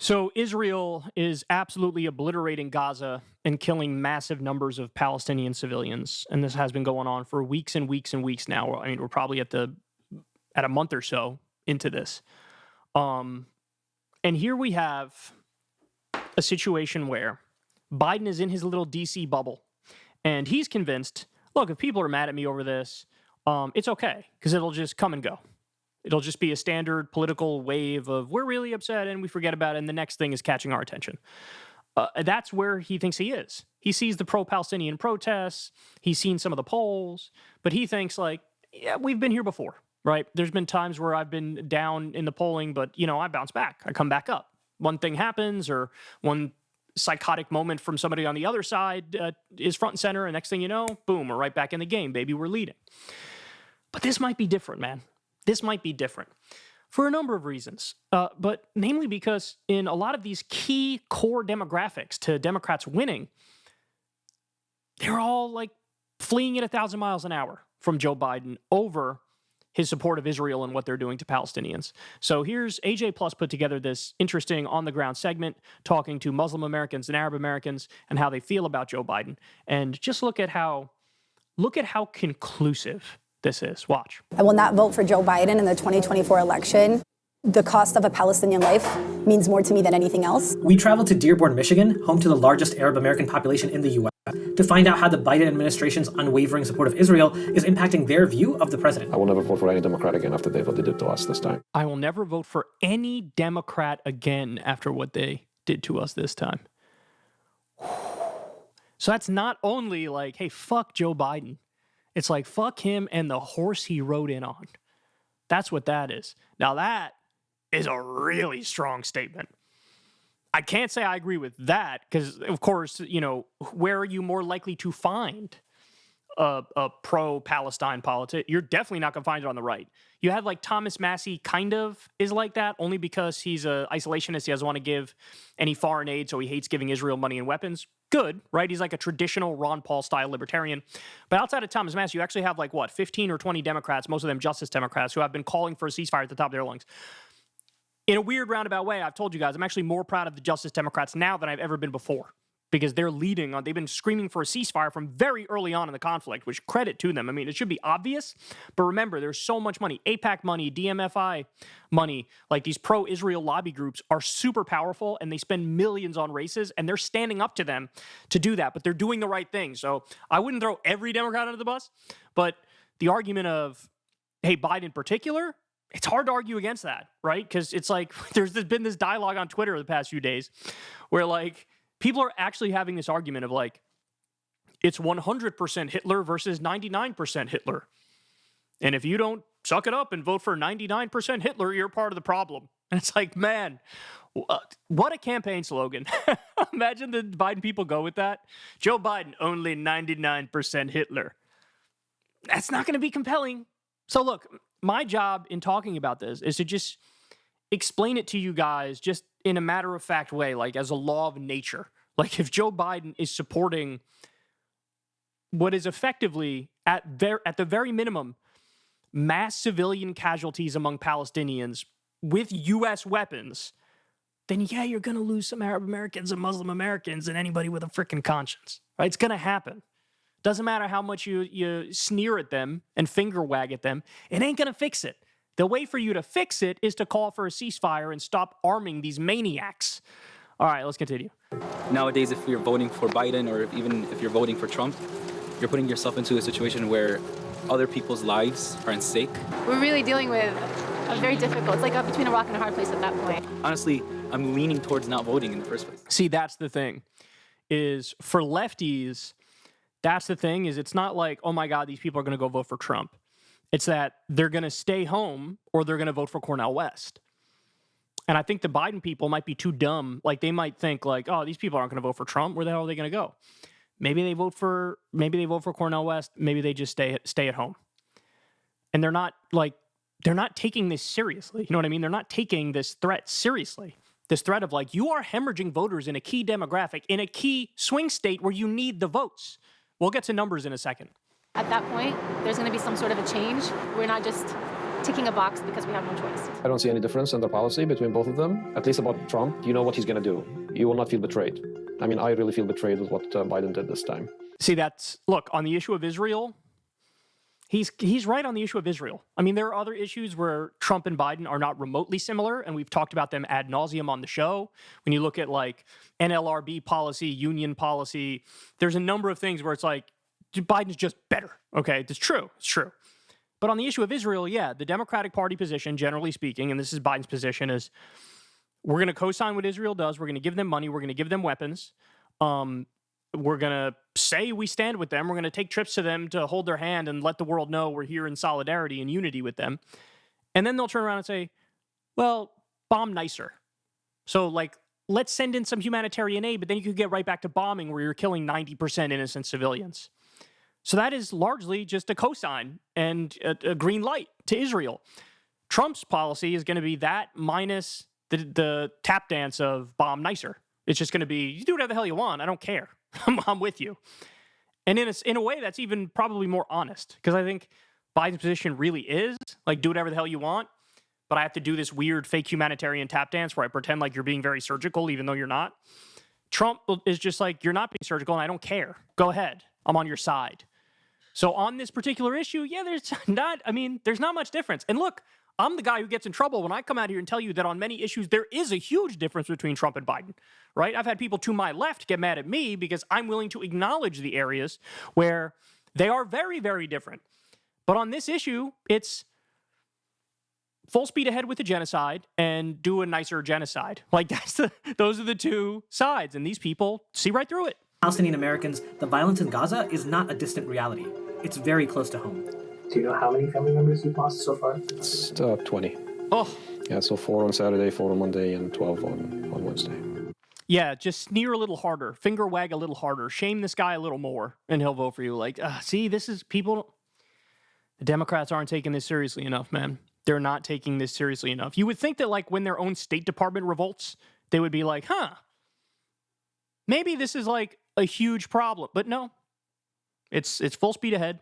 So Israel is absolutely obliterating Gaza and killing massive numbers of Palestinian civilians, and this has been going on for weeks and weeks and weeks now. I mean, we're probably at a month or so into this, and here we have a situation where Biden is in his little DC bubble, and he's convinced, look, if people are mad at me over this, it's okay because it'll just come and go. It'll just be a standard political wave of we're really upset and we forget about it, and the next thing is catching our attention. That's where he thinks he is. He sees the pro-Palestinian protests. He's seen some of the polls, but he thinks like, yeah, we've been here before, right? There's been times where I've been down in the polling, but, I bounce back. I come back up. One thing happens or one psychotic moment from somebody on the other side is front and center, and next thing you know, boom, we're right back in the game, baby, we're leading. But this might be different, man. This might be different for a number of reasons, but namely because in a lot of these key core demographics to Democrats winning, they're all like fleeing at 1,000 miles an hour from Joe Biden over his support of Israel and what they're doing to Palestinians. So here's AJ Plus put together this interesting on-the-ground segment talking to Muslim Americans and Arab Americans and how they feel about Joe Biden. And just look at how conclusive this is. Watch. I will not vote for Joe Biden in the 2024 election. The cost of a Palestinian life means more to me than anything else. We traveled to Dearborn, Michigan, home to the largest Arab American population in the U.S., to find out how the Biden administration's unwavering support of Israel is impacting their view of the president. I will never vote for any Democrat again after what they did to us this time. I will never vote for any Democrat again after what they did to us this time. So that's not only like, hey, fuck Joe Biden. It's like, fuck him and the horse he rode in on. That's what that is. Now, that is a really strong statement. I can't say I agree with that because, of course, where are you more likely to find a pro-Palestine politic? You're definitely not going to find it on the right. You have like Thomas Massey kind of is like that only because he's an isolationist. He doesn't want to give any foreign aid, so he hates giving Israel money and weapons. Good, right? He's like a traditional Ron Paul style libertarian. But outside of Thomas Massey, you actually have like 15 or 20 Democrats, most of them Justice Democrats, who have been calling for a ceasefire at the top of their lungs. In a weird roundabout way, I've told you guys, I'm actually more proud of the Justice Democrats now than I've ever been before because they're leading on. They've been screaming for a ceasefire from very early on in the conflict, which credit to them. I mean, it should be obvious, but remember, there's so much money, AIPAC money, DMFI money, like these pro-Israel lobby groups are super powerful and they spend millions on races and they're standing up to them to do that, but they're doing the right thing. So I wouldn't throw every Democrat under the bus, but the argument of, hey, Biden in particular, it's hard to argue against that, right? Because it's like there's been this dialogue on Twitter the past few days where like people are actually having this argument of like it's 100% Hitler versus 99% Hitler. And if you don't suck it up and vote for 99% Hitler, you're part of the problem. And it's like, man, what a campaign slogan. Imagine the Biden people go with that. Joe Biden, only 99% Hitler. That's not going to be compelling. So look, my job in talking about this is to just explain it to you guys just in a matter-of-fact way, like as a law of nature. Like if Joe Biden is supporting what is effectively, at the very minimum, mass civilian casualties among Palestinians with U.S. weapons, then yeah, you're going to lose some Arab Americans and Muslim Americans and anybody with a freaking conscience. Right? It's going to happen. Doesn't matter how much you sneer at them and finger wag at them. It ain't going to fix it. The way for you to fix it is to call for a ceasefire and stop arming these maniacs. All right, let's continue. Nowadays, if you're voting for Biden or even if you're voting for Trump, you're putting yourself into a situation where other people's lives are at stake. We're really dealing with a very difficult, it's like between a rock and a hard place at that point. Honestly, I'm leaning towards not voting in the first place. See, that's the thing, is for lefties, that's the thing, is it's not like, oh my God, these people are going to go vote for Trump. It's that they're going to stay home or they're going to vote for Cornel West. And I think the Biden people might be too dumb. Like they might think like, oh, these people aren't going to vote for Trump. Where the hell are they going to go? Maybe they vote for Cornel West. Maybe they just stay at home. And they're not taking this seriously. You know what I mean? They're not taking this threat seriously. This threat of like, you are hemorrhaging voters in a key demographic, in a key swing state where you need the votes. We'll get to numbers in a second. At that point, there's going to be some sort of a change. We're not just ticking a box because we have no choice. I don't see any difference in their policy between both of them, at least about Trump. You know what he's going to do. You will not feel betrayed. I mean, I really feel betrayed with what Biden did this time. See, look, on the issue of Israel, he's right on the issue of Israel. I mean, there are other issues where Trump and Biden are not remotely similar, and we've talked about them ad nauseum on the show. When you look at like NLRB policy, union policy, there's a number of things where it's like, Biden's just better. Okay, it's true. It's true. But on the issue of Israel, yeah, the Democratic Party position, generally speaking, and this is Biden's position, is we're going to co-sign what Israel does. We're going to give them money. We're going to give them weapons. We're going to say we stand with them. We're going to take trips to them to hold their hand and let the world know we're here in solidarity and unity with them. And then they'll turn around and say, well, bomb nicer. So, like, let's send in some humanitarian aid, but then you could get right back to bombing where you're killing 90% innocent civilians. So that is largely just a cosign and a green light to Israel. Trump's policy is going to be that minus the tap dance of bomb nicer. It's just going to be, you do whatever the hell you want. I don't care. I'm with you. And in a way, that's even probably more honest, because I think Biden's position really is, like, do whatever the hell you want, but I have to do this weird fake humanitarian tap dance where I pretend like you're being very surgical even though you're not. Trump is just like, you're not being surgical and I don't care. Go ahead. I'm on your side. So on this particular issue, yeah, there's not much difference. And look, I'm the guy who gets in trouble when I come out here and tell you that on many issues, there is a huge difference between Trump and Biden, right? I've had people to my left get mad at me because I'm willing to acknowledge the areas where they are very, very different. But on this issue, it's full speed ahead with the genocide and do a nicer genocide. Like, those are the two sides, and these people see right through it. Palestinian Americans, the violence in Gaza is not a distant reality. It's very close to home. Do you know how many family members you've lost so far? It's 20. Oh. Yeah, so 4 on Saturday, 4 on Monday, and 12 on Wednesday. Yeah, just sneer a little harder, finger wag a little harder, shame this guy a little more, and he'll vote for you. Like, see, this is people. The Democrats aren't taking this seriously enough, man. They're not taking this seriously enough. You would think that, like, when their own State Department revolts, they would be like, maybe this is like a huge problem. But no, it's full speed ahead.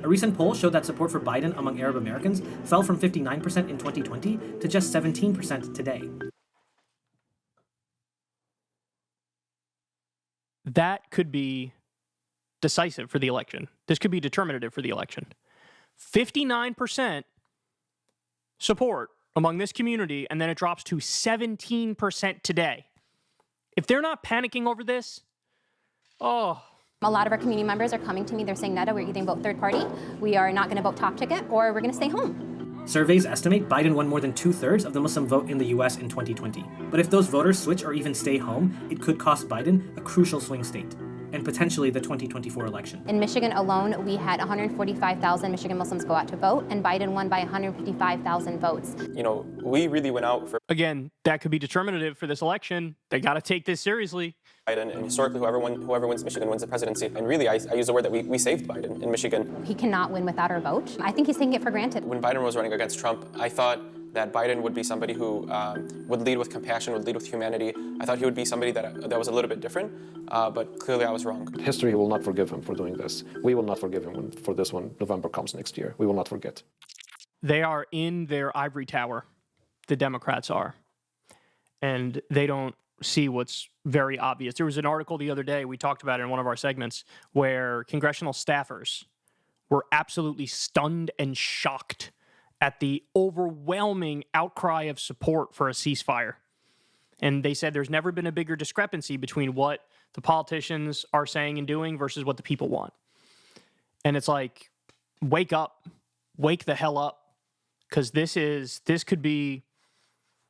A recent poll showed that support for Biden among Arab Americans fell from 59% in 2020 to just 17% today. That could be decisive for the election. This could be determinative for the election. 59% support among this community, and then it drops to 17% today. If they're not panicking over this, A lot of our community members are coming to me. They're saying, Netta, we're either going to vote third party, we are not going to vote top ticket, or we're going to stay home. Surveys estimate Biden won more than 2/3 of the Muslim vote in the U.S. in 2020. But if those voters switch or even stay home, it could cost Biden a crucial swing state, and potentially the 2024 election. In Michigan alone, we had 145,000 Michigan Muslims go out to vote, and Biden won by 155,000 votes. You know, we really went out for again, that could be determinative for this election. They got to take this seriously. Biden, and historically, whoever wins Michigan wins the presidency. And really, I use the word that we saved Biden in Michigan. He cannot win without our vote. I think he's taking it for granted. When Biden was running against Trump, I thought that Biden would be somebody who would lead with compassion, would lead with humanity. I thought he would be somebody that was a little bit different, but clearly I was wrong. History will not forgive him for doing this. We will not forgive him for this when November comes next year. We will not forget. They are in their ivory tower. The Democrats are. And they don't see what's very obvious. There was an article the other day, we talked about it in one of our segments, where congressional staffers were absolutely stunned and shocked at the overwhelming outcry of support for a ceasefire. And they said there's never been a bigger discrepancy between what the politicians are saying and doing versus what the people want. And it's like, wake up, wake the hell up, because this could be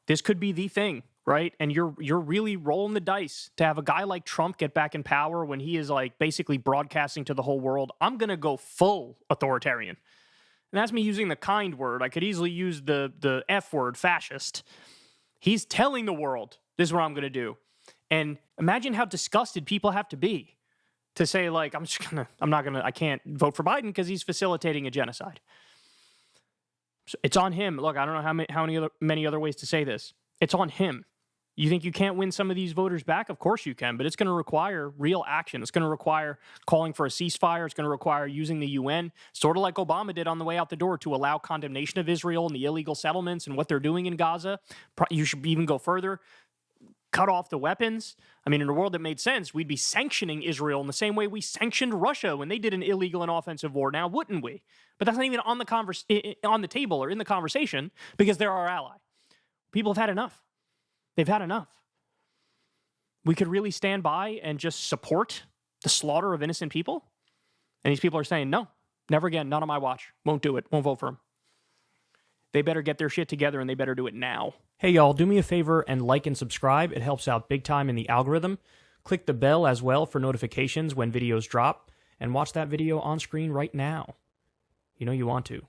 the thing. Right? And you're really rolling the dice to have a guy like Trump get back in power when he is like basically broadcasting to the whole world, I'm going to go full authoritarian. And that's me using the kind word. I could easily use the F word, fascist. He's telling the world, this is what I'm going to do. And imagine how disgusted people have to be to say, like, I can't vote for Biden because he's facilitating a genocide. So it's on him. Look, I don't know how many other ways to say this. It's on him. You think you can't win some of these voters back? Of course you can, but it's going to require real action. It's going to require calling for a ceasefire. It's going to require using the UN, sort of like Obama did on the way out the door, to allow condemnation of Israel and the illegal settlements and what they're doing in Gaza. You should even go further. Cut off the weapons. I mean, in a world that made sense, we'd be sanctioning Israel in the same way we sanctioned Russia when they did an illegal and offensive war now, wouldn't we? But that's not even on the table or in the conversation because they're our ally. People have had enough. They've had enough. We could really stand by and just support the slaughter of innocent people? And these people are saying, no, never again, not on my watch. Won't do it. Won't vote for them. They better get their shit together and they better do it now. Hey, y'all, do me a favor and like and subscribe. It helps out big time in the algorithm. Click the bell as well for notifications when videos drop. And watch that video on screen right now. You know you want to.